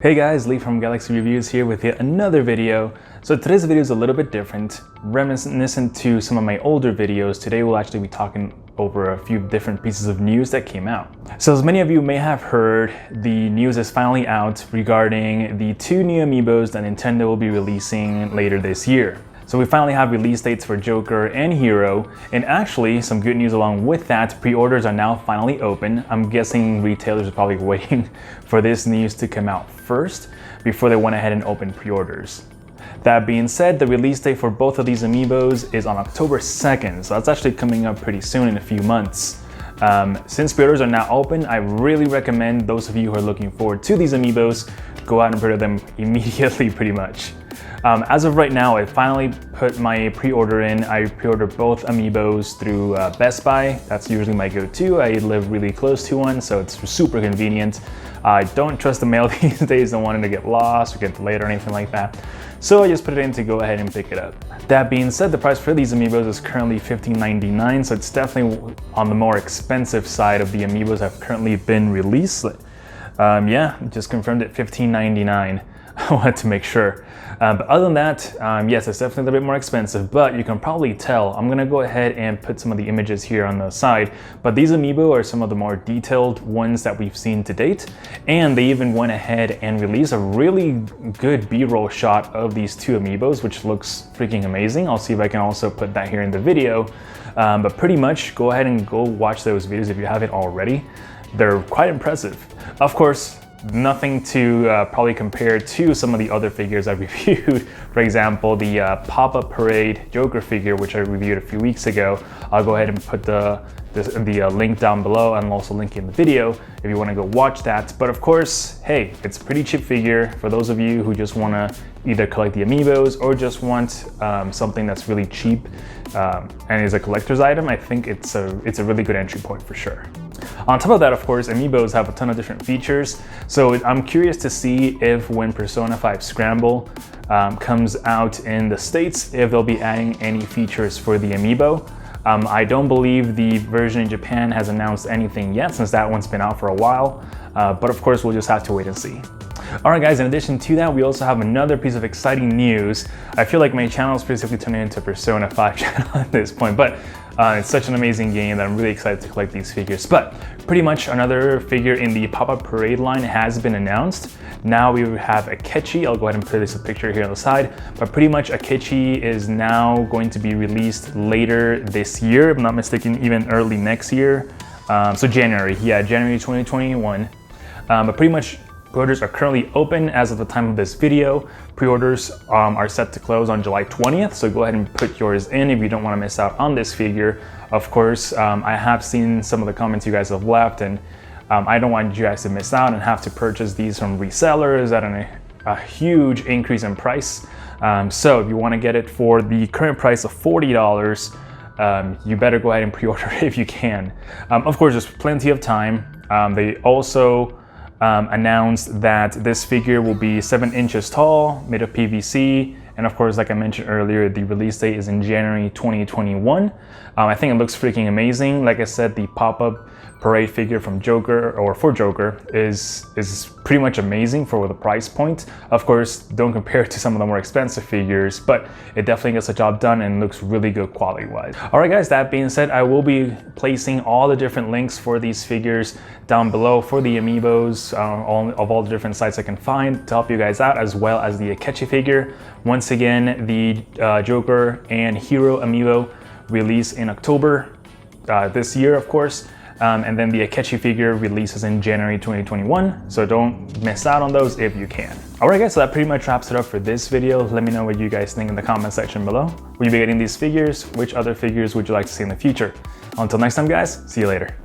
Hey guys, Lee from Galaxy Reviews here with yet another video. So today's video is a little bit different, reminiscent to some of my older videos. Today we'll actually be talking over a few different pieces of news that came out. So as many of you may have heard, the news is finally out regarding the two new Amiibos that Nintendo will be releasing later this year. So we finally have release dates for Joker and Hero, and actually some good news along with that, pre-orders are now finally open. I'm guessing retailers are probably waiting for this news to come out first before they went ahead and opened pre-orders. That being said, the release date for both of these Amiibos is on October 2nd, so that's actually coming up pretty soon in a few months. Since pre-orders are now open, I really recommend those of you who are looking forward to these Amiibos go out and pre-order them immediately pretty much. As of right now, I finally put my pre-order in. I pre-ordered both Amiibos through Best Buy. That's usually my go-to. I live really close to one, so it's super convenient. I don't trust the mail these days. Don't want it to get lost or get delayed or anything like that. So I just put it in to go ahead and pick it up. That being said, the price for these Amiibos is currently $15.99, so it's definitely on the more expensive side of the Amiibos that have currently been released. Yeah, just confirmed it, $15.99. I wanted to make sure. But other than that, yes, it's definitely a little bit more expensive, but you can probably tell. I'm gonna go ahead and put some of the images here on the side, but these Amiibo are some of the more detailed ones that we've seen to date, and they even went ahead and released a really good B-roll shot of these two Amiibos, which looks freaking amazing. I'll see if I can also put that here in the video, but pretty much go ahead and go watch those videos if you haven't already. They're quite impressive. Of course, nothing to probably compare to some of the other figures I reviewed. For example, the Pop-Up Parade Joker figure, which I reviewed a few weeks ago. I'll go ahead and put the link down below, and I'll also link in the video if you want to go watch that. But of course, hey, it's a pretty cheap figure for those of you who just want to either collect the Amiibos or just want something that's really cheap and is a collector's item. I think it's a really good entry point for sure. On top of that, of course, Amiibos have a ton of different features. So I'm curious to see if when Persona 5 Scramble comes out in the States, if they'll be adding any features for the Amiibo. I don't believe the version in Japan has announced anything yet, since that one's been out for a while. But of course, we'll just have to wait and see. Alright guys, in addition to that, we also have another piece of exciting news. I feel like my channel is basically turning into a Persona 5 channel at this point, but it's such an amazing game that I'm really excited to collect these figures. But pretty much another figure in the Pop-Up Parade line has been announced. Now we have Akechi. I'll go ahead and put this picture here on the side. But pretty much Akechi is now going to be released later this year, if I'm not mistaken, even early next year. So January 2021. But pretty much pre-orders are currently open as of the time of this video. Pre-orders are set to close on July 20th, so go ahead and put yours in if you don't want to miss out on this figure. Of course, I have seen some of the comments you guys have left, and I don't want you guys to miss out and have to purchase these from resellers at a huge increase in price. So if you want to get it for the current price of $40, you better go ahead and pre-order it if you can. Of course, there's plenty of time. They also announced that this figure will be 7 inches tall, made of PVC, and of course, like I mentioned earlier, the release date is in January 2021. I think it looks freaking amazing. Like I said, the Pop-Up Parade figure from Joker, or for Joker, is pretty much amazing for the price point. Of course, don't compare it to some of the more expensive figures, but it definitely gets the job done and looks really good quality-wise. All right, guys, that being said, I will be placing all the different links for these figures down below for the Amiibos of all the different sites I can find to help you guys out, as well as the Akechi figure. Once again, the Joker and Hero Amiibo release in October this year, of course. And then the Akechi figure releases in January 2021, so don't miss out on those if you can. Alright guys, so that pretty much wraps it up for this video. Let me know what you guys think in the comment section below. Will you be getting these figures? Which other figures would you like to see in the future? Until next time guys, see you later.